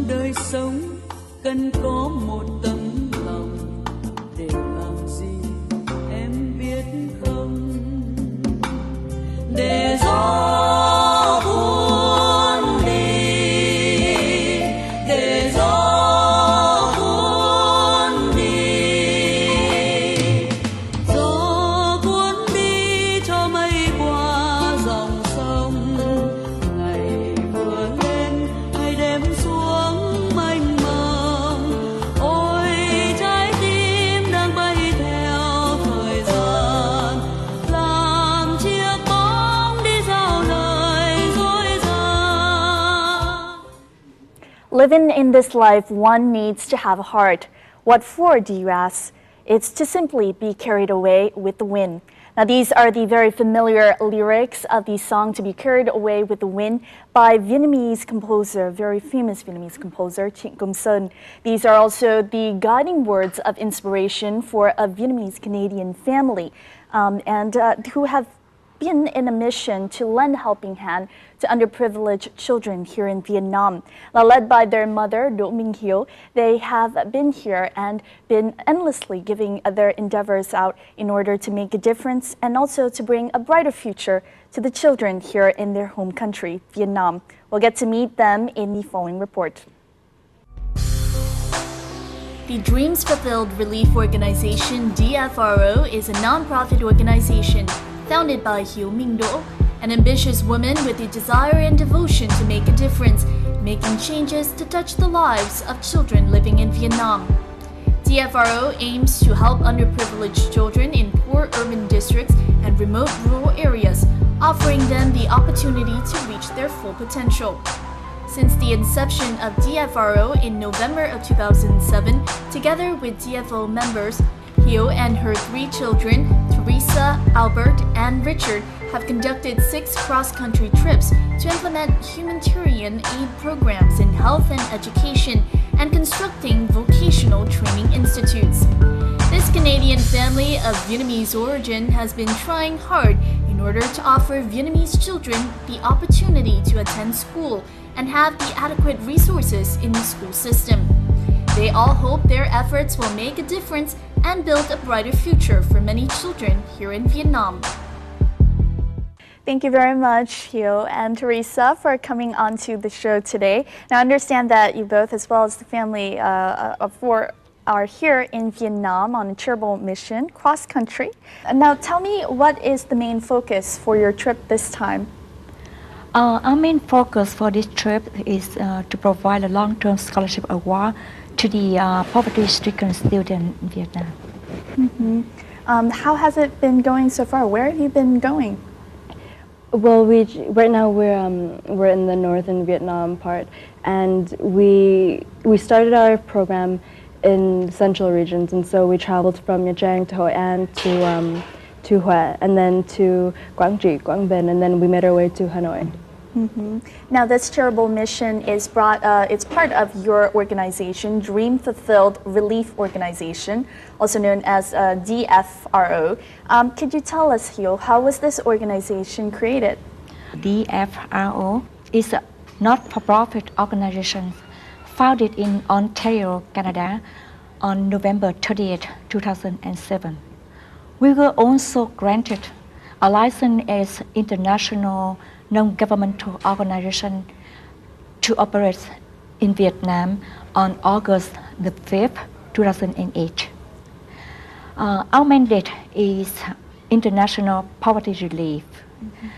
đời sống cần có một tấm lòng, để làm gì em biết không? Để gió cuốn đi, để gió cuốn đi, gió cuốn đi cho mây qua dòng sông. Ngày vừa lên hay đêm xuống mênh mông, ôi trái tim đang bay theo thời gian, làm chiếc bóng đi giao lời dối gian. Living in this life, one needs to have a heart. What for, do you ask? It's to simply be carried away with the wind. Now, these are the very familiar lyrics of the song To Be Carried Away with the Wind by Vietnamese composer, very famous Vietnamese composer, Trịnh Công Sơn. These are also the guiding words of inspiration for a Vietnamese Canadian family who have been in a mission to lend a helping hand to underprivileged children here in Vietnam. Now, led by their mother, Đỗ Minh Hiếu, they have been here and been endlessly giving their endeavors out in order to make a difference and also to bring a brighter future to the children here in their home country, Vietnam. We'll get to meet them in the following report. The Dreams Fulfilled Relief Organization, DFRO, is a non-profit organization founded by Hiếu Minh Đỗ, an ambitious woman with the desire and devotion to make a difference, making changes to touch the lives of children living in Vietnam. DFRO aims to help underprivileged children in poor urban districts and remote rural areas, offering them the opportunity to reach their full potential. Since the inception of DFRO in November of 2007, together with DFO members, Hiếu and her 3 children, Teresa, Albert, and Richard, have conducted 6 cross-country trips to implement humanitarian aid programs in health and education and constructing vocational training institutes. This Canadian family of Vietnamese origin has been trying hard in order to offer Vietnamese children the opportunity to attend school and have the adequate resources in the school system. They all hope their efforts will make a difference and build a brighter future for many children here in Vietnam. Thank you very much, Hiếu and Teresa, for coming on to the show today. Now, I understand that you both, as well as the family of 4, are here in Vietnam on a charitable mission, cross-country. Now, tell me, what is the main focus for your trip this time? Our main focus for this trip is to provide a long-term scholarship award to the poverty-stricken students in Vietnam. Mm-hmm. How has it been going so far? Where have you been going? Well, right now we're in the northern Vietnam part, and we started our program in central regions, and so we traveled from Nha Trang to Hội An to Hue, and then to Quảng Trị, Quảng Bình, and then we made our way to Hanoi. Mm-hmm. Now, this charitable mission is it's part of your organization, Dream Fulfilled Relief Organization, also known as DFRO. Could you tell us, Hiếu, how was this organization created? DFRO is a not-for-profit organization founded in Ontario, Canada on November 30th, 2007. We were also granted a license as international non-governmental organization to operate in Vietnam on August the 5th, 2008. Our mandate is international poverty relief. Mm-hmm.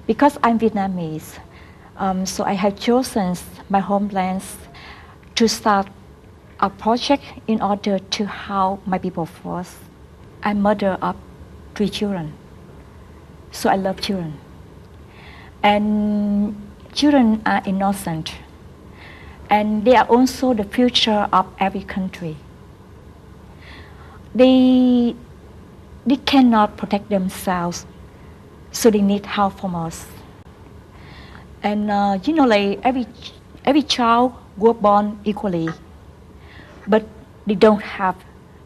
Because I'm Vietnamese, so I have chosen my homeland to start a project in order to help my people first. I'm mother of 3 children, so I love children. And children are innocent, and they are also the future of every country. They cannot protect themselves, so they need help from us. And like every child was born equally, but they don't have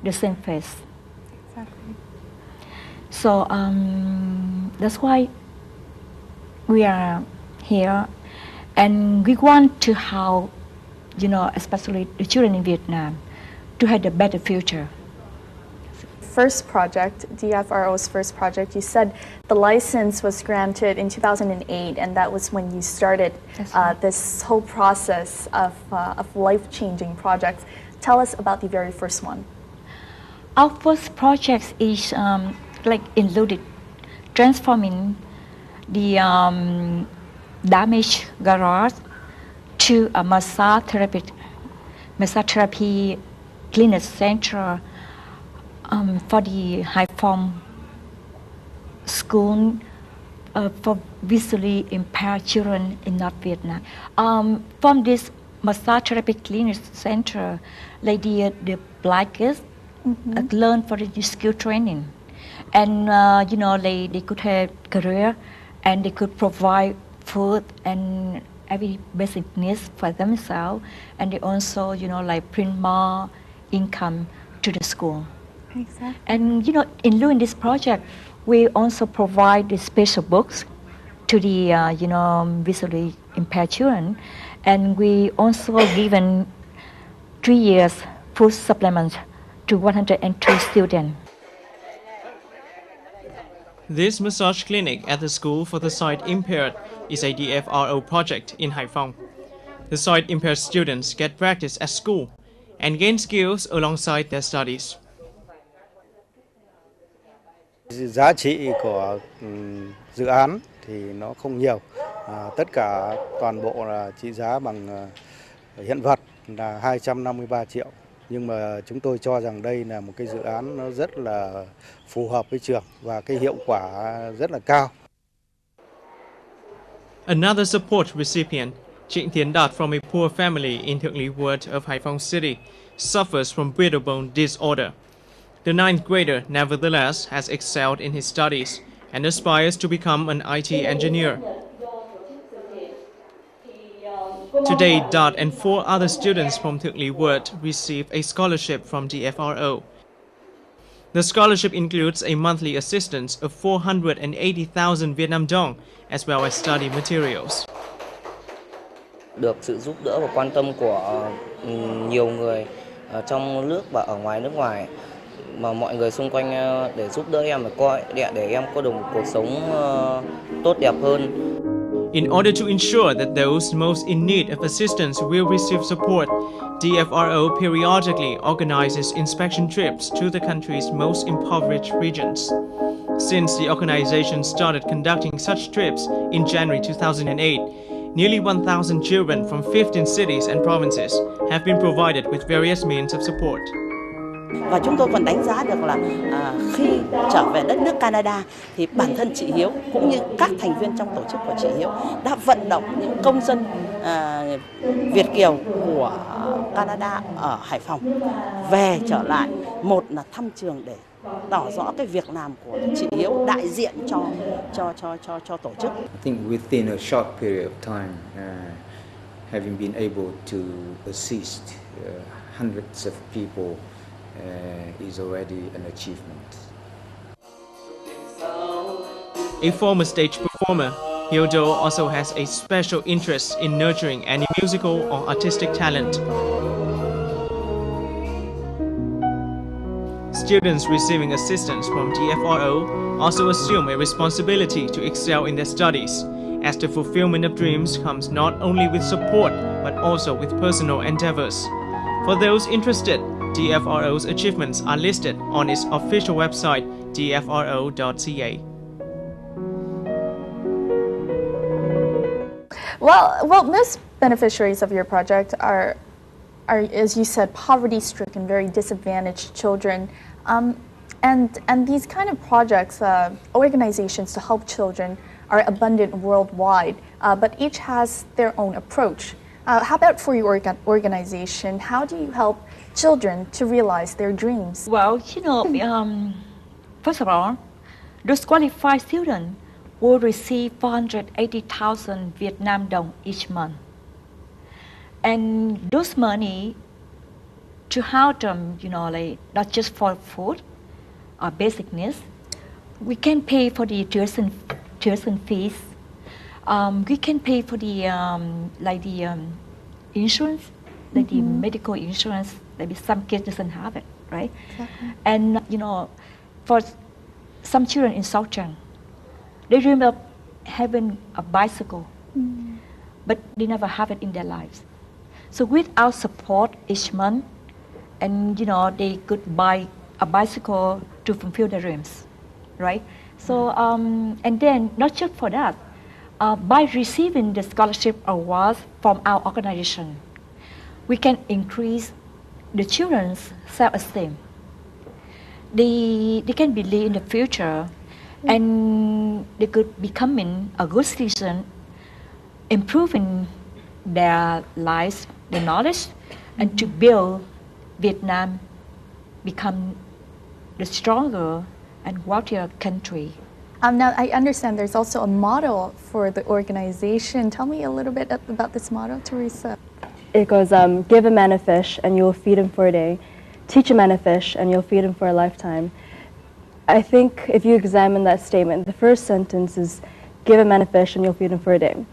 the same face. Exactly. So that's why we are here, and we want to help especially the children in Vietnam, to have a better future. First project, DFRO's first project, you said the license was granted in 2008, and that was when you started this whole process of life-changing projects. Tell us about the very first one. Our first project is included transforming the damaged garage to a massage therapy clinic center for the Hải Phòng school for visually impaired children in North Vietnam. From this massage therapy clinic center, the blind kids learn for the skill training, and they could have career, and they could provide food and every basic needs for themselves, and they also bring more income to the school. Exactly. And in doing this project, we also provide the special books to the visually impaired children, and we also given 3 years food supplement to 102 students. This massage clinic at the School for the Sight Impaired is a DFRO project in Hải Phòng. The sight impaired students get practice at school and gain skills alongside their studies. Giá trị của dự án thì nó không nhiều. Tất cả toàn bộ là trị giá bằng hiện vật là 253 triệu. Nhưng mà chúng tôi cho rằng đây là một cái dự án nó rất là phù hợp với trường và cái hiệu quả rất là cao. Another support recipient, Trịnh Tiến Đạt from a poor family in Thượng Lý Ward of Hải Phòng City, suffers from brittle bone disorder. The 9th grader, nevertheless, has excelled in his studies and aspires to become an IT engineer. Today, Dot and 4 other students from Thượng Lý Ward receive a scholarship from DFRO. The scholarship includes a monthly assistance of 480,000 Vietnam dong, as well as study materials. Được sự giúp đỡ và quan tâm của nhiều người trong nước và ở ngoài nước ngoài, mà mọi người xung quanh để giúp đỡ em để em có được một cuộc sống tốt đẹp hơn. In order to ensure that those most in need of assistance will receive support, DFRO periodically organizes inspection trips to the country's most impoverished regions. Since the organization started conducting such trips in January 2008, nearly 1,000 children from 15 cities and provinces have been provided with various means of support. Và chúng tôi còn đánh giá được là khi trở về đất nước Canada thì bản thân chị Hiếu cũng như các thành viên trong tổ chức của chị Hiếu đã vận động những công dân Việt kiều của Canada ở Hải Phòng về trở lại, một là thăm trường để tỏ rõ cái việc làm của chị Hiếu đại diện cho tổ chức. I think within a short period of time, having been able to assist hundreds of people is already an achievement. A former stage performer, Hildo also has a special interest in nurturing any musical or artistic talent. Students receiving assistance from DFRO also assume a responsibility to excel in their studies, as the fulfillment of dreams comes not only with support but also with personal endeavors. For those interested, DFRO's achievements are listed on its official website, dfro.ca. Well, most beneficiaries of your project are, as you said, poverty-stricken, very disadvantaged children. And these kind of projects, organizations to help children, are abundant worldwide, but each has their own approach. How about for your organization? How do you help children to realize their dreams? Well, first of all, those qualified students will receive 480,000 Vietnam dong each month. And those money to help them, not just for food or basic needs. We can pay for the tuition fees. We can pay for the insurance like the medical insurance. Maybe some kids doesn't have it, right? Exactly. And for some children in Southern, they dream of having a bicycle, but they never have it in their lives. So with our support each month, and they could buy a bicycle to fulfill their dreams, right? So and then not just for that, by receiving the scholarship awards from our organization, we can increase the children's self-esteem. They can believe in the future, and they could becoming a good citizen, improving their lives, their knowledge, and to build Vietnam become the stronger and wealthier country. Now, I understand there's also a motto for the organization. Tell me a little bit about this motto, Teresa. It goes, give a man a fish and you will feed him for a day. Teach a man a fish and you'll feed him for a lifetime. I think if you examine that statement, the first sentence is, give a man a fish and you'll feed him for a day.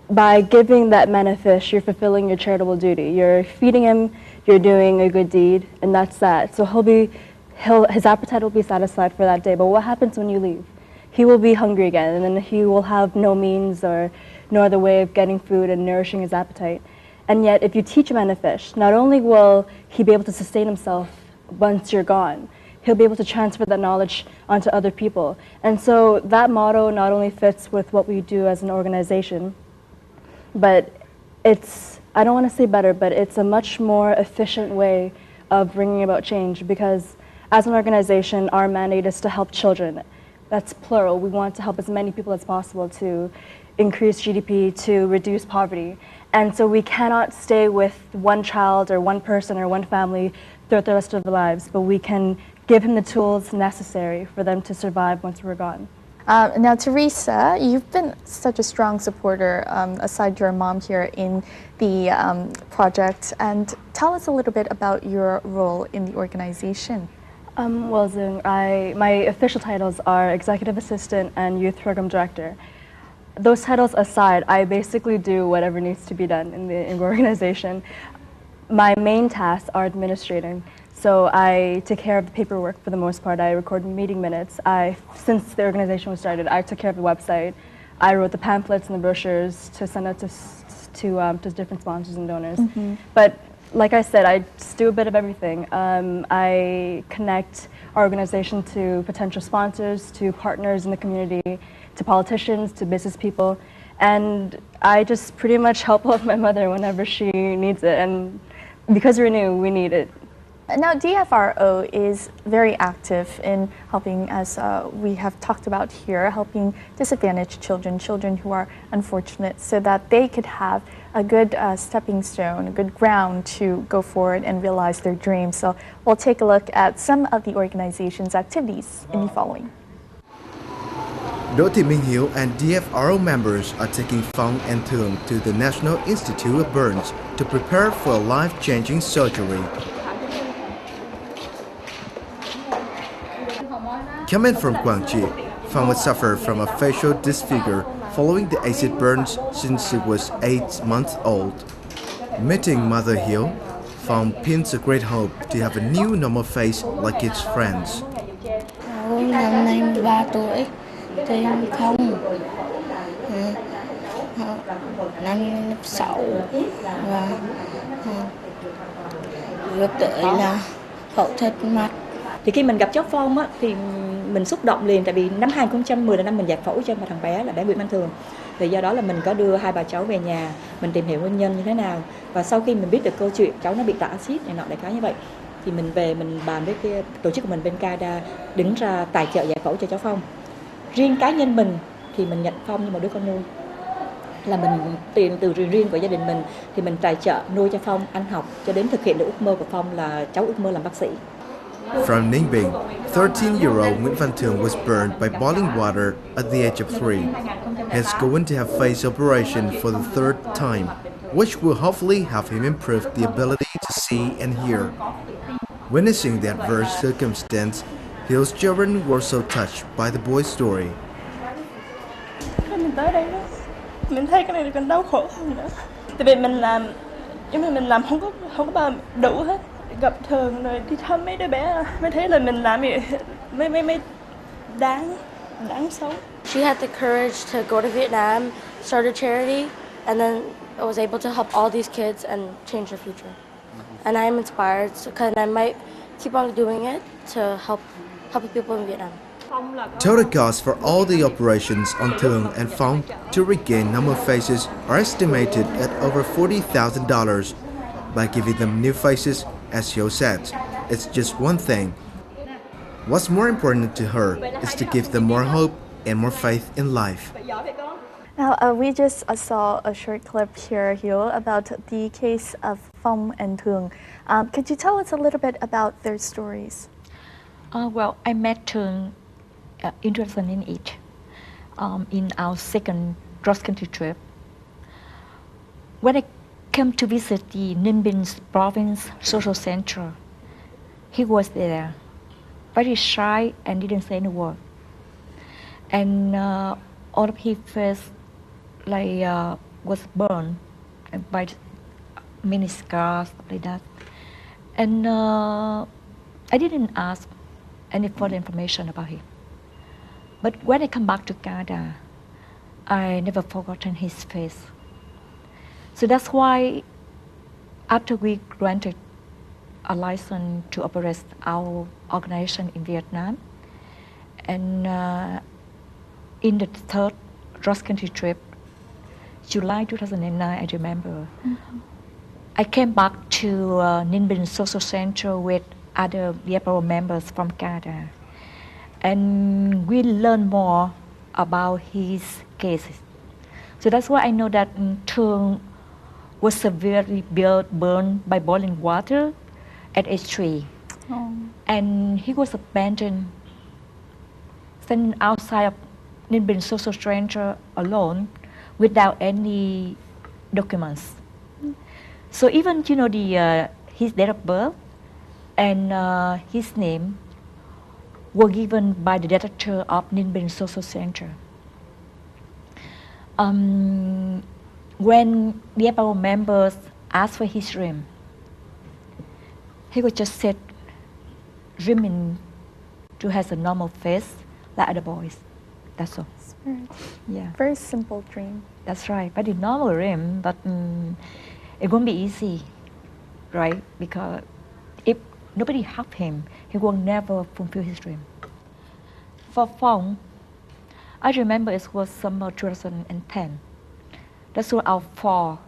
By giving that man a fish, you're fulfilling your charitable duty. You're feeding him, you're doing a good deed, and that's that. So his appetite will be satisfied for that day. But what happens when you leave? He will be hungry again, and then he will have no means or no other way of getting food and nourishing his appetite. And yet, if you teach a man to fish, not only will he be able to sustain himself once you're gone, he'll be able to transfer that knowledge onto other people. And so that motto not only fits with what we do as an organization, but it's, I don't want to say better, but it's a much more efficient way of bringing about change, because as an organization, our mandate is to help children. That's plural. We want to help as many people as possible to increase GDP, to reduce poverty. And so we cannot stay with one child or one person or one family throughout the rest of their lives, but we can give him the tools necessary for them to survive once we're gone. Now, Teresa, you've been such a strong supporter, aside your mom here, in the project. And tell us a little bit about your role in the organization. Well, Zung, my official titles are Executive Assistant and Youth Program Director. Those titles aside, I basically do whatever needs to be done in the organization. My main tasks are administrating. So I take care of the paperwork for the most part. I record meeting minutes. Since the organization was started, I took care of the website. I wrote the pamphlets and the brochures to send out to different sponsors and donors. But like I said, I just do a bit of everything. I connect our organization to potential sponsors, to partners in the community, to politicians, to business people. And I just pretty much help out my mother whenever she needs it. And because we're new, we need it. Now, DFRO is very active in helping, as we have talked about here, helping disadvantaged children who are unfortunate, so that they could have a good stepping stone, a good ground to go forward and realize their dreams. So we'll take a look at some of the organization's activities in the following. Đỗ Thị Minh Hiếu and DFRO members are taking Phong and Thương to the National Institute of Burns to prepare for a life-changing surgery. Coming from Quảng Trị, Phong has suffered from a facial disfigure following the acid burns since she was 8 months old. Meeting Mother Hiếu, Phong pins a great hope to have a new normal face like its friends. Năm nay 13 tuổi, tên Phong, năm lớp 6 và gặp tới là phẫu thuật mặt. Thì khi mình gặp cháu Phong á, thì mình xúc động liền, tại vì năm 2010 là năm mình giải phẫu cho một thằng bé là bé Nguyễn Văn Thường. Thì do đó là mình có đưa hai bà cháu về nhà, mình tìm hiểu nguyên nhân như thế nào. Và sau khi mình biết được câu chuyện cháu nó bị tạ axit này nọ đại khái như vậy, thì mình về mình bàn với cái tổ chức của mình bên Canada đứng ra tài trợ giải phẫu cho cháu Phong. Riêng cá nhân mình thì mình nhận Phong như một đứa con nuôi. Là mình tiền từ riêng của gia đình mình thì mình tài trợ nuôi cho Phong ăn học cho đến thực hiện được ước mơ của Phong là cháu ước mơ làm bác sĩ. From Ninh Bình, 13-year-old Nguyễn Văn Thường was burned by boiling water at the age of 3. He's going to have face operation for the 3rd time, which will hopefully have him improve the ability to see and hear. Witnessing the adverse circumstance, Hill's children were so touched by the boy's story. Mình tới đây đó, mình thấy cái này còn đau khổ hơn nữa. Tại vì mình làm Nhưng mà mình làm không có bao đủ hết. Gặp thường rồi đi thăm mấy đứa bé mới thấy là mình làm gì mới đáng sống. She had the courage to go to Vietnam, start a charity, and then was able to help all these kids and change their future. And I am inspired because I might keep on doing it to help the people in Vietnam. Total costs for all the operations on Thương and Phong to regain normal faces are estimated at over $40,000. By giving them new faces, as Hiếu said, it's just one thing. What's more important to her is to give them more hope and more faith in life. Now, we just saw a short clip here, Hiếu, about the case of Phong and Thương. Could you tell us a little bit about their stories? Well, I met Thương in 2008 in our second cross-country trip. When I came to visit the Ninh Bình province social center, he was there, very shy and didn't say any word. And all of his face was burned by many scars like that. And I didn't ask any further information about him. But when I come back to Canada, I never forgotten his face. So that's why after we granted a license to operate our organization in Vietnam, and in the third cross-country trip, July 2009, I remember, I came back to Ninh Bình Social Center with other DFRO members from Canada. And we learned more about his cases. So that's why I know that Thương was severely burned by boiling water at age 3. Oh. And he was abandoned, standing outside of Ninh Bình Social Center alone without any documents. So even, his date of birth and his name were given by the director of Ninh Bình Social Center. When the DFRO members asked for his dream, he would just said, dreaming to have a normal face like other boys. That's all. Yeah. Very simple dream. That's right. Very normal dream, but it won't be easy, right? Because if nobody helped him, he will never fulfill his dream. For Phong, I remember it was summer 2010. That's our 4th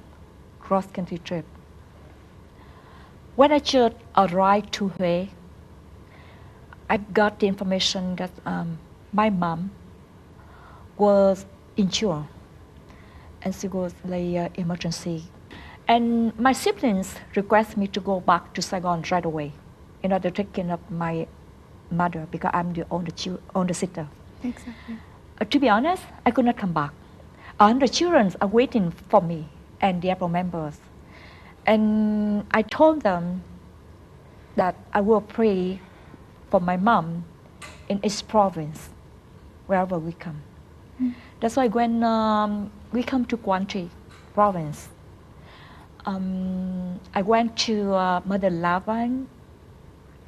cross-country trip. When I just arrived to Huế, I got the information that my mom was injured and she was emergency. And my siblings requested me to go back to Saigon right away in order to take care of my mother because I'm the older sister. Exactly. To be honest, I could not come back. The children are waiting for me and the DFRO members. And I told them that I will pray for my mom in each province, wherever we come. That's why when we come to Quảng Trị province, I went to Mother Lavan,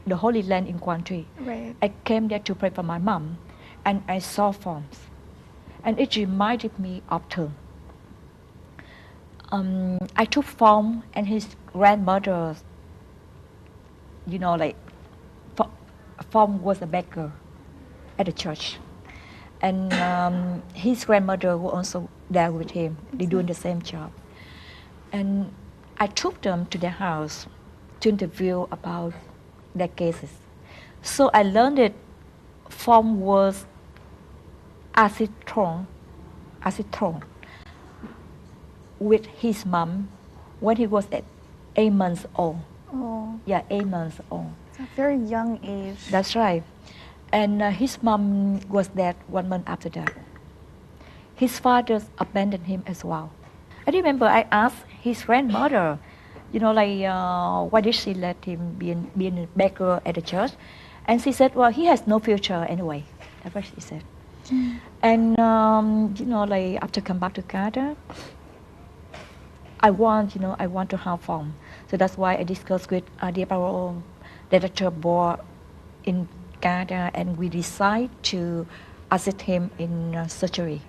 the Holy Land in Quảng Trị. Right. I came there to pray for my mom, and I saw forms. And it reminded me of Thương. I took Phong and his grandmother, Phong was a beggar at the church. And his grandmother was also there with him. They're doing the same job. And I took them to their house to interview about their cases. So I learned that Phong was acid thrown with his mom when he was 8 months old. Oh. Yeah, 8 months old. It's a very young age. That's right. And his mom was dead 1 month after that. His father abandoned him as well. I remember I asked his grandmother, why did she let him be a beggar at the church? And she said, well, he has no future anyway. That's what she said. And, after come back to Canada, I want to have fun. So that's why I discussed with DFRO director board in Canada, and we decide to assist him in surgery.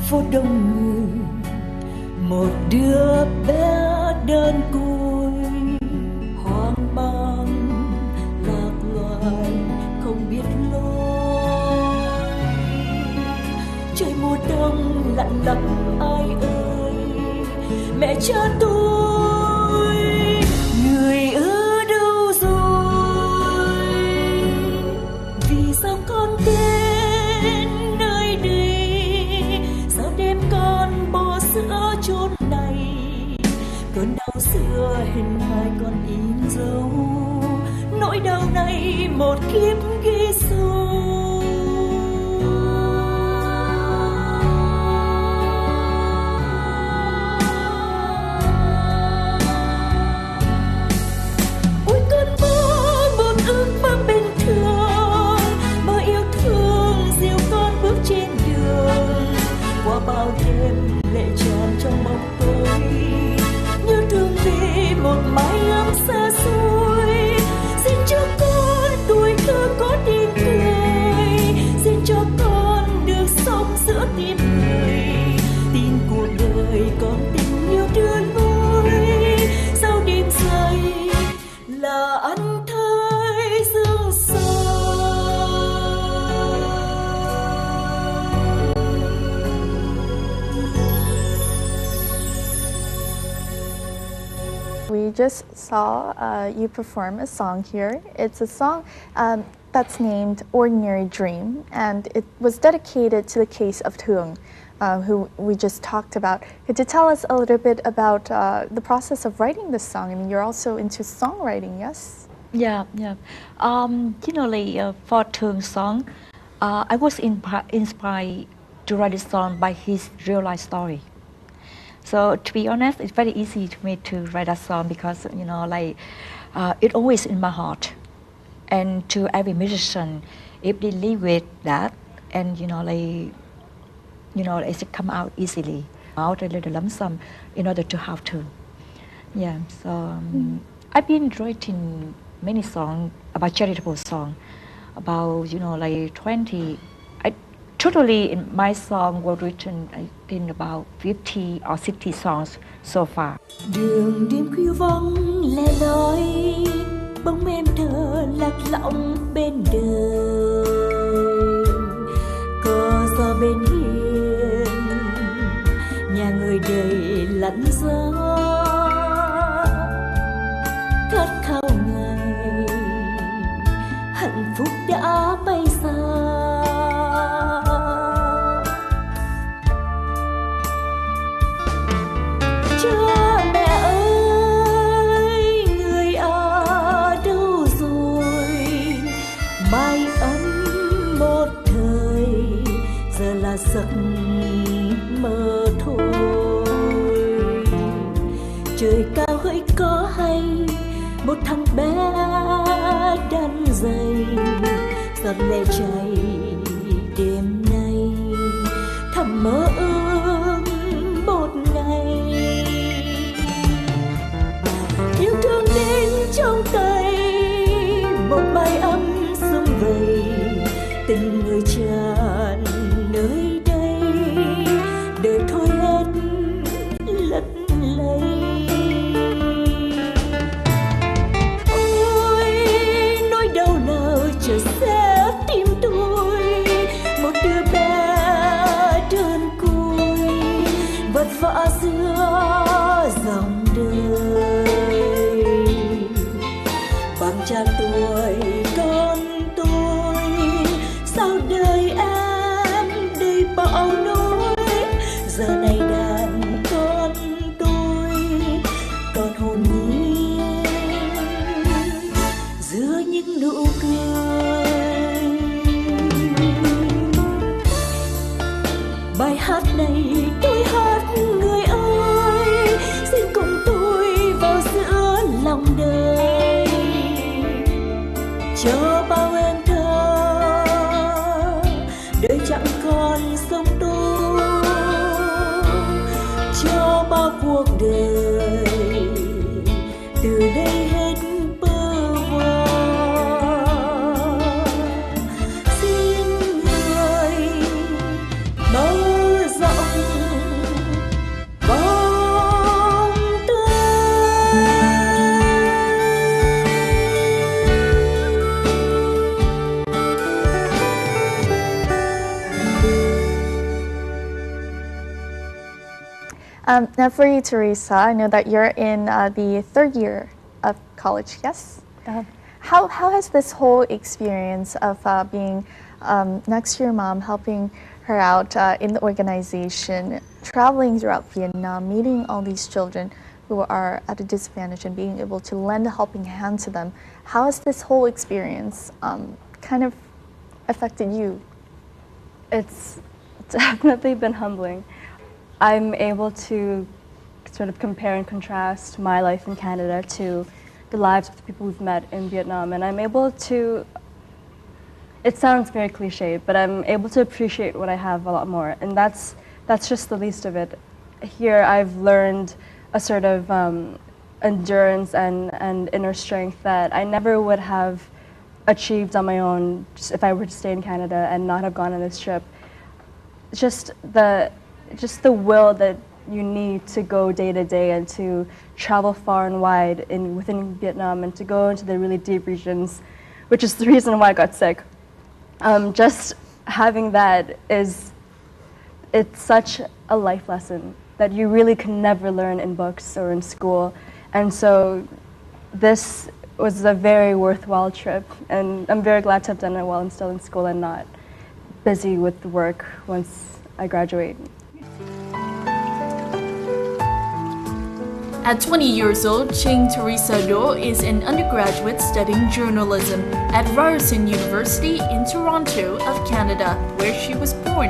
Phố đông người, một đứa bé đơn côi, hoang mang lạc loài không biết lối. Trời mùa đông lạnh lặng ai ơi, mẹ cha tôi, người ở đâu rồi? Vì sao con đến nơi đây? Sao đêm con bỏ sữa chốn này? Cơn đau xưa hình hài con in dấu, nỗi đau này một kiếp ghi sâu. Ôi cơn mơ một ước mơ bình thường, mơ yêu thương dìu con bước trên đường. Qua bao đêm lệ tràn trong bóng tối, như thương vì một mái ấm xa xôi. Xin cho con tuổi thơ có tiếng cười, xin cho con được sống giữa tim người. Tin cuộc đời con tình yêu đưa lối, sau đêm dài là ăn thái dương soi. We just saw you perform a song here. It's a song that's named Ordinary Dream, and it was dedicated to the case of Thương, who we just talked about. Could you tell us a little bit about the process of writing this song? I mean, you're also into songwriting, yes? Yeah. For Thương song, I was inspired to write this song by his real life story. So to be honest, it's very easy to me to write that song because it always in my heart. And to every musician, if they live with that, and it should come out easily, out a little lump sum, in order to have to. Yeah. So I've been writing many songs about charitable songs, about 20. Totally, in my song were written, I think, about 50 or 60 songs so far. Đường đêm khuya vắng lẻ loi, bóng em thơ lạc lõng bên đời. Có gió bên hiên, nhà người đầy lạnh gió, khát khao ngày hạnh phúc đã bay xa. Cha mẹ ơi, người ở đâu rồi? Mái ấm một thời, giờ là giấc mơ thôi. Trời cao hỡi có hay, một thằng bé đan dày, giọt lệ chảy đêm nay, thầm mơ ước một ngày. Yêu thương đến trong tay, một mái ấm sum vầy, tình người tràn nơi đây, đời thôi hết lất lây. Ôi nỗi đau nào chờ sẽ tim tôi, một đứa bé đơn côi vật vã giữa dòng đời. đời, từ đây hết bơ vơ. Xin người mở rộng vòng tay. Now for you, Teresa, I know that you're in the third year of college, yes? How has this whole experience of being next to your mom, helping her out in the organization, traveling throughout Vietnam, meeting all these children who are at a disadvantage and being able to lend a helping hand to them, how has this whole experience kind of affected you? It's definitely been humbling. I'm able to sort of compare and contrast my life in Canada to the lives of the people we've met in Vietnam, and I'm able to, it sounds very cliche, but I'm able to appreciate what I have a lot more, and that's just the least of it. Here I've learned a sort of endurance and inner strength that I never would have achieved on my own if I were to stay in Canada and not have gone on this trip. Just the will that you need to go day to day and to travel far and wide within Vietnam and to go into the really deep regions, which is the reason why I got sick. Just having that it's such a life lesson that you really can never learn in books or in school. And so this was a very worthwhile trip, and I'm very glad to have done it while I'm still in school and not busy with work once I graduate. At 20 years old, Ching Teresa Do is an undergraduate studying journalism at Ryerson University in Toronto of Canada, where she was born.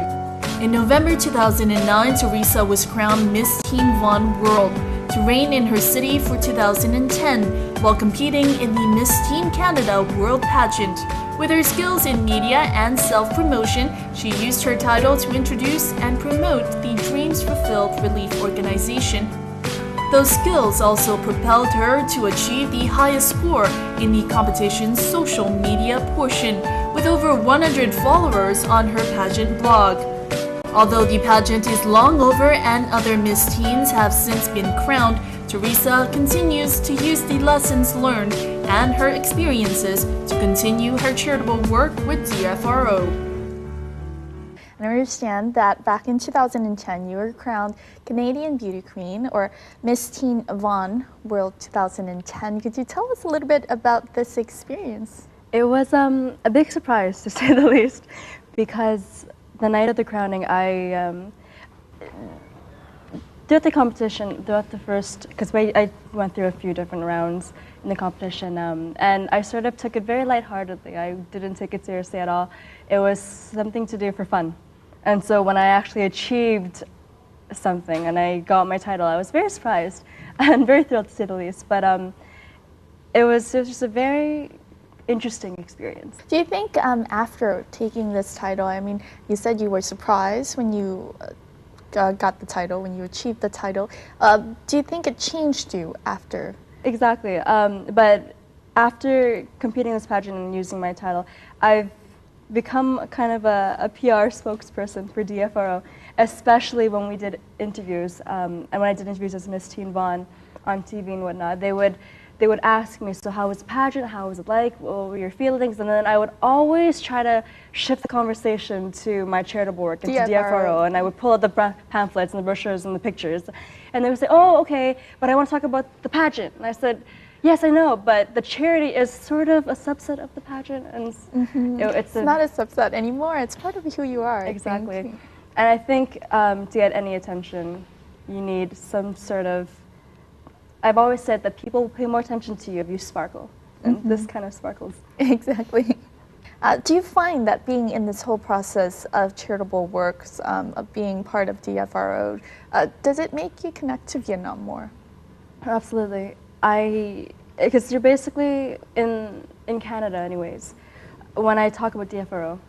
In November 2009, Teresa was crowned Miss Teen Von World to reign in her city for 2010 while competing in the Miss Teen Canada World Pageant. With her skills in media and self-promotion, she used her title to introduce and promote the Dreams Fulfilled Relief Organization. Those skills also propelled her to achieve the highest score in the competition's social media portion, with over 100 followers on her pageant blog. Although the pageant is long over and other Miss Teens have since been crowned, Teresa continues to use the lessons learned and her experiences to continue her charitable work with DFRO. And I understand that back in 2010, you were crowned Canadian Beauty Queen, or Miss Teen Von World 2010. Could you tell us a little bit about this experience? It was a big surprise, to say the least, because the night of the crowning, throughout the competition, throughout the first, because I went through a few different rounds in the competition, and I sort of took it very lightheartedly. I didn't take it seriously at all. It was something to do for fun. And so when I actually achieved something and I got my title, I was very surprised and very thrilled, to say the least. But it was just a very interesting experience. Do you think after taking this title, I mean, you said you were surprised when you got the title, when you achieved the title. Do you think it changed you after? Exactly. But after competing in this pageant and using my title, I've become kind of a PR spokesperson for DFRO, especially when we did interviews. And when I did interviews as Miss Teen Von on TV and whatnot, they would ask me, so how was the pageant? How was it like? What were your feelings? And then I would always try to shift the conversation to my charitable work and to DFRO. And I would pull out the pamphlets and the brochures and the pictures. And they would say, oh, okay, but I want to talk about the pageant. And I said, yes, I know, but the charity is sort of a subset of the pageant. And it's not a subset anymore. It's part of who you are. Exactly. And I think to get any attention, you need some sort of, I've always said that people will pay more attention to you if you sparkle. And this kind of sparkles. Exactly. Do you find that being in this whole process of charitable works, of being part of DFRO, does it make you connect to Vietnam more? Absolutely. Because you're basically in Canada anyways. When I talk about DFRO,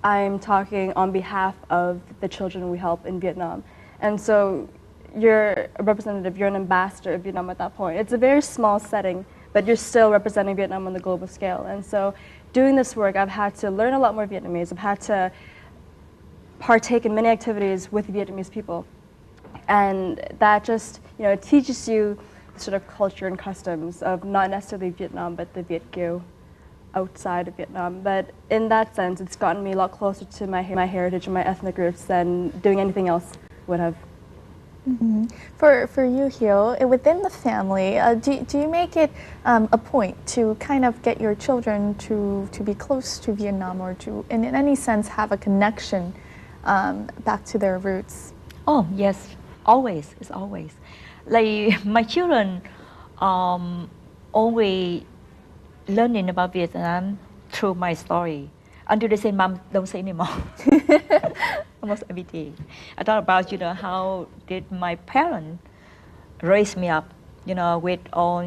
I'm talking on behalf of the children we help in Vietnam. And so you're a representative, you're an ambassador of Vietnam at that point. It's a very small setting, but you're still representing Vietnam on the global scale. And so doing this work, I've had to learn a lot more Vietnamese. I've had to partake in many activities with Vietnamese people. And that just, it teaches you the sort of culture and customs of not necessarily Vietnam, but the Việt kiều outside of Vietnam. But in that sense, it's gotten me a lot closer to my heritage and my ethnic roots than doing anything else would have. Mm-hmm. For you, Hiếu, within the family, do you make it a point to kind of get your children to be close to Vietnam, or to, in any sense, have a connection back to their roots? Oh yes, always. It's always. Like my children always learning about Vietnam through my story. Until they say, "Mom, don't say anymore." Almost every day. I thought about, how did my parents raise me up, with all,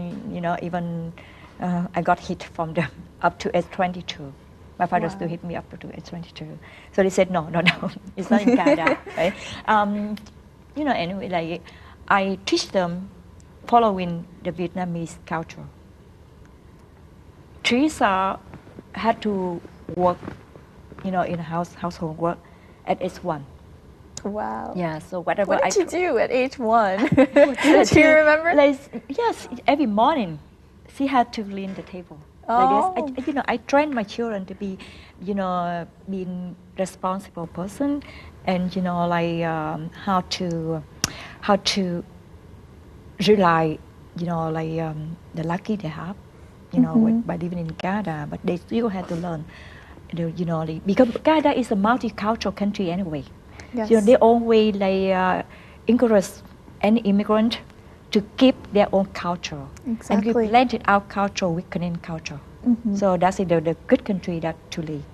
even I got hit from them up to age 22. My father still hit me up to age 22. So they said, no, it's not in Canada, right? Anyway, like, I teach them following the Vietnamese culture. Teresa had to work, in a household work at age 1. Wow. Yeah, so whatever What did you do at age 1? Do you remember? Like, yes, every morning she had to clean the table. Oh. Like this. I train my children to be, being responsible person, and how to rely, the lucky they have, by living in Canada, but they still had to learn, because Canada is a multicultural country anyway. Yes. They always encourage any immigrant to keep their own culture. Exactly. And we blended our culture with Canadian culture. Mm-hmm. So that's the good country that to live.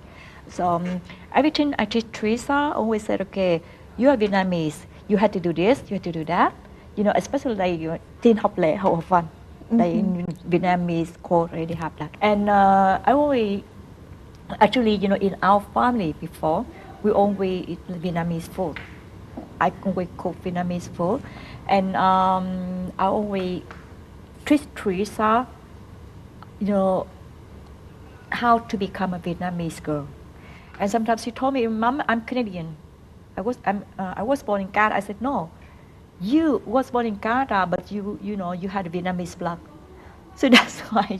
So everything I teach Teresa always said, okay, you are Vietnamese, you have to do this, you have to do that. Especially like tin học lễ hậu học văn. Like in Vietnamese code already have that. And I always, actually, in our family before, we always eat Vietnamese food. I always cook Vietnamese food. And I always teach Teresa, how to become a Vietnamese girl. And sometimes she told me, "Mom, I'm Canadian. I was born in Canada." I said, "No, you was born in Canada, but you had Vietnamese blood." So that's why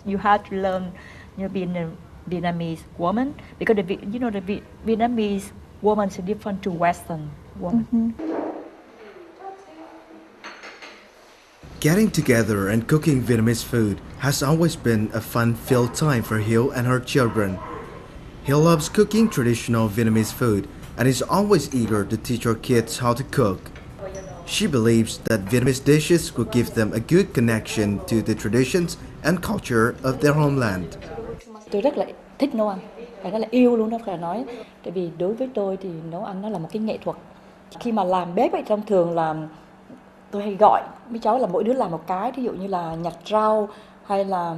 you have to learn, being a Vietnamese woman, because the Vietnamese woman is different to Western woman. Mm-hmm. Getting together and cooking Vietnamese food has always been a fun-filled time for Hiếu and her children. Hiếu loves cooking traditional Vietnamese food and is always eager to teach her kids how to cook. She believes that Vietnamese dishes will give them a good connection to the traditions and culture of their homeland. Tôi rất là thích nấu ăn, phải nói là yêu luôn đó, phải nói. Tại vì đối với tôi thì nấu ăn nó là một cái nghệ thuật. Khi mà làm bếp ấy, thông thường là tôi hay gọi mấy cháu là mỗi đứa làm một cái, ví dụ như là nhặt rau hay là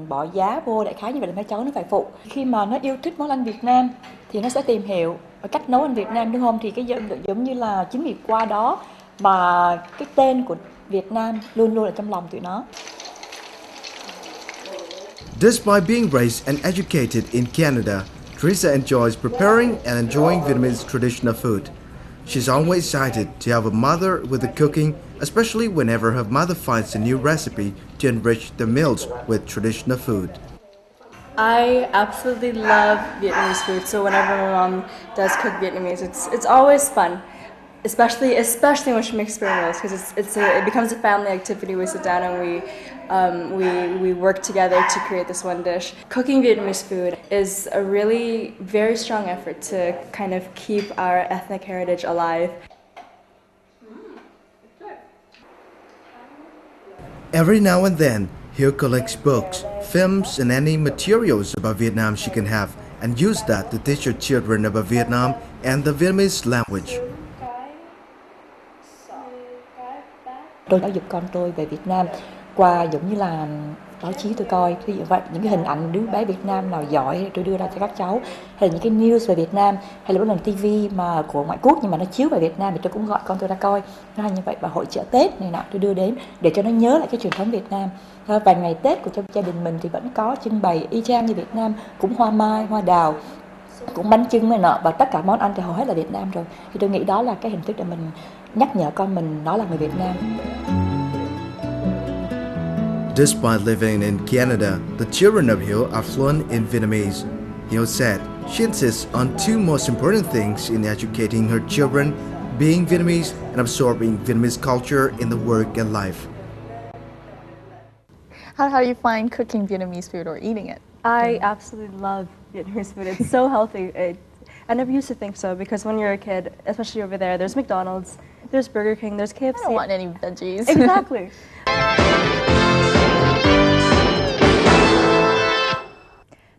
bỏ giá vô, đại khái như vậy là mấy cháu nó phải phụ. Khi mà nó yêu thích món ăn Việt Nam thì nó sẽ tìm hiểu cách nấu ăn Việt Nam, đúng không? Thì cái giống như là chính vì qua đó mà cái tên của Việt Nam luôn luôn ở trong lòng tụi nó. Despite being raised and educated in Canada, Teresa enjoys preparing and enjoying Vietnamese traditional food. She's always excited to have a mother with the cooking, especially whenever her mother finds a new recipe to enrich the meals with traditional food. I absolutely love Vietnamese food, so whenever my mom does cook Vietnamese, it's always fun. Especially when she makes spring rolls, because it becomes a family activity. We sit down and we work together to create this one dish. Cooking Vietnamese food is a really very strong effort to kind of keep our ethnic heritage alive. Every now and then, Hiếu collects books, films, and any materials about Vietnam she can have, and use that to teach her children about Vietnam and the Vietnamese language. Tôi giáo dục con tôi về Việt Nam qua giống như là báo chí tôi coi, ví dụ vậy những cái hình ảnh đứa bé Việt Nam nào giỏi tôi đưa ra cho các cháu, hay là những cái news về Việt Nam, hay là bất lần TV mà của ngoại quốc nhưng mà nó chiếu về Việt Nam thì tôi cũng gọi con tôi ra coi, nó là như vậy. Và hội chợ Tết này nọ tôi đưa đến để cho nó nhớ lại cái truyền thống Việt Nam. Và ngày Tết của trong gia đình mình thì vẫn có trưng bày y chang như Việt Nam, cũng hoa mai, hoa đào, cũng bánh chưng này nọ, và tất cả món ăn thì hầu hết là Việt Nam rồi. Thì tôi nghĩ đó là cái hình thức để mình nhắc nhở con mình đó là người Việt Nam. Despite living in Canada, the children of Hiếu are fluent in Vietnamese. Hiếu said she insists on two most important things in educating her children, being Vietnamese and absorbing Vietnamese culture in the work and life. How do you find cooking Vietnamese food or eating it? I absolutely love Vietnamese food. It's so healthy. I never used to think so because when you're a kid, especially over there, there's McDonald's, there's Burger King, there's KFC. I don't want any veggies. Exactly.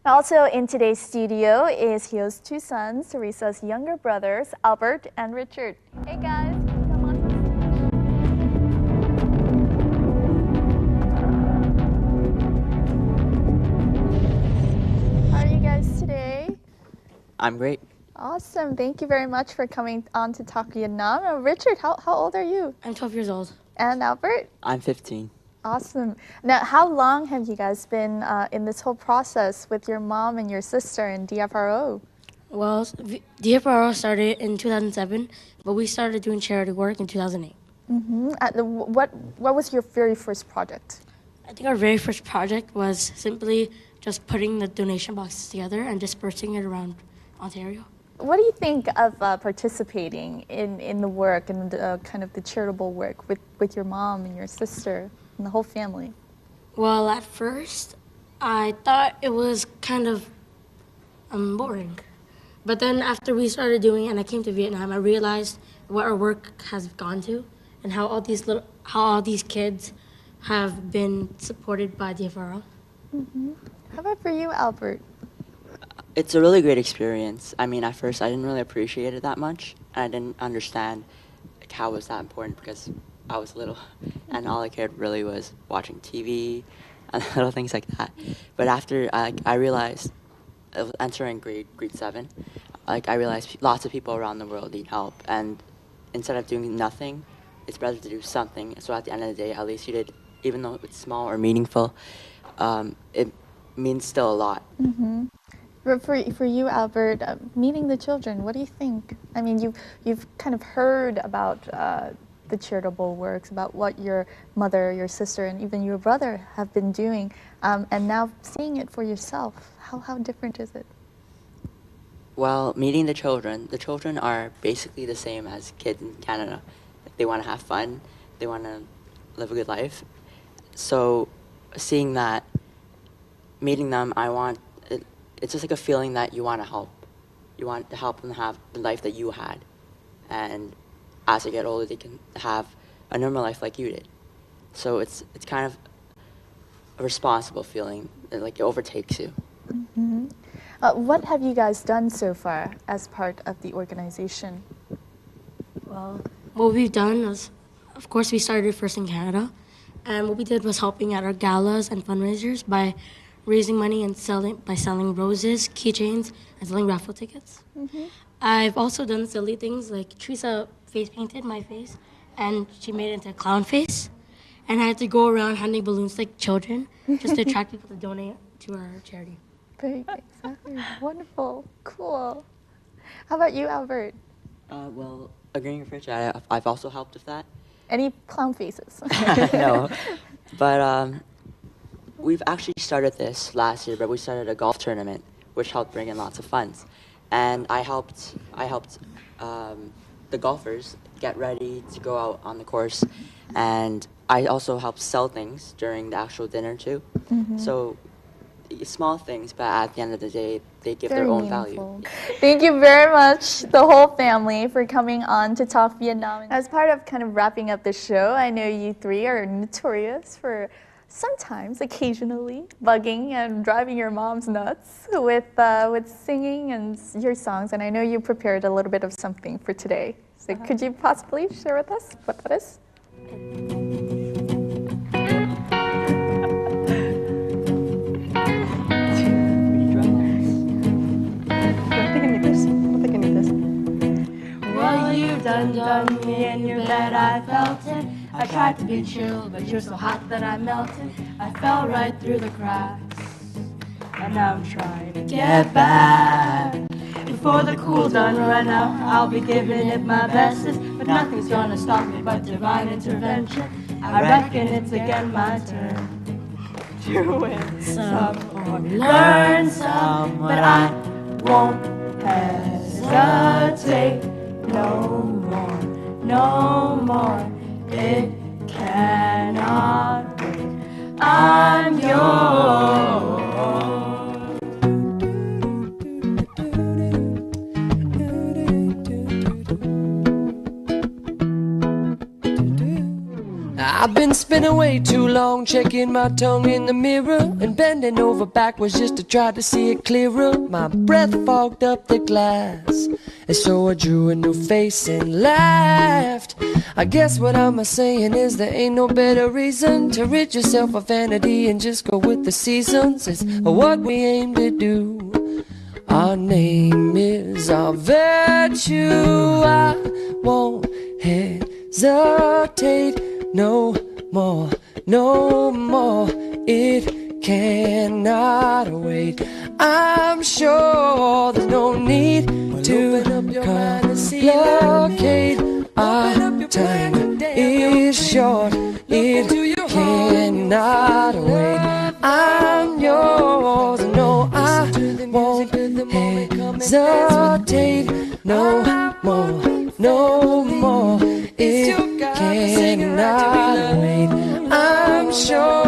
Also in today's studio is Hio's two sons, Teresa's younger brothers, Albert and Richard. Hey guys, come on. How are you guys today? I'm great. Awesome. Thank you very much for coming on to Talk Vietnam. Richard, how old are you? I'm 12 years old. And Albert? I'm 15. Awesome. Now, how long have you guys been in this whole process with your mom and your sister in DFRO? Well, DFRO started in 2007, but we started doing charity work in 2008. What was your very first project? I think our very first project was simply just putting the donation boxes together and dispersing it around Ontario. What do you think of participating in the work and kind of the charitable work with your mom and your sister and the whole family? Well, at first, I thought it was kind of boring. But then after we started doing it and I came to Vietnam, I realized what our work has gone to and how all these kids have been supported by DFRO. How about for you, Albert? It's a really great experience. I mean, at first I didn't really appreciate it that much, and I didn't understand how it was that important because I was little, and all I cared really was watching TV and little things like that. But after I realized, entering grade 7, I realized lots of people around the world need help, and instead of doing nothing, it's better to do something. So at the end of the day, at least you did, even though it's small or meaningful, it means still a lot. But for you, Albert, meeting the children, what do you think? I mean, you've kind of heard about the charitable works, about what your mother, your sister, and even your brother have been doing, and now seeing it for yourself, how different is it? Well, meeting the children are basically the same as kids in Canada. They want to have fun, they want to live a good life. So seeing that, meeting them, it's just like a feeling that you want to help. You want to help them have the life that you had. And as they get older, they can have a normal life like you did. So it's kind of a responsible feeling, like it overtakes you. What have you guys done so far as part of the organization? Well, what we've done was, of course, we started first in Canada. And what we did was helping at our galas and fundraisers by raising money and selling roses, keychains, and selling raffle tickets. I've also done silly things like Teresa face painted my face and she made it into a clown face. And I had to go around handing balloons like children just to attract people to donate to our charity. Exactly. Wonderful. Cool. How about you, Albert? Well, agreeing with Richard, I've also helped with that. Any clown faces? No, but we've actually started this last year, but we started a golf tournament, which helped bring in lots of funds. And I helped the golfers get ready to go out on the course, and I also helped sell things during the actual dinner too. So small things, but at the end of the day, they give their own value. Thank you very much, the whole family, for coming on to Talk Vietnam. As part of kind of wrapping up the show, I know you three are notorious for sometimes, occasionally, bugging and driving your moms nuts with singing and your songs. And I know you prepared a little bit of something for today. So could you possibly share with us what that is? tried to be chill, but you're so hot that I melted. I fell right through the cracks, and now I'm trying to get back. Before the cool done right now, I'll be giving it my bestest, but nothing's gonna stop me but divine intervention. I reckon it's again my turn to win some or learn some, but I won't hesitate no more, no more. It cannot wait. I'm yours. I've been spinning way too long, checking my tongue in the mirror and bending over backwards just to try to see it clearer. My breath fogged up the glass, and so I drew a new face and laughed. I guess what I'm saying is there ain't no better reason to rid yourself of vanity and just go with the seasons. It's what we aim to do. Our name is our virtue. I won't hesitate no more, no more. It cannot wait. I'm sure there's no need to complicate. Our time is short. It cannot wait. I'm yours. No, I won't hesitate no more, no more. It cannot wait. I'm sure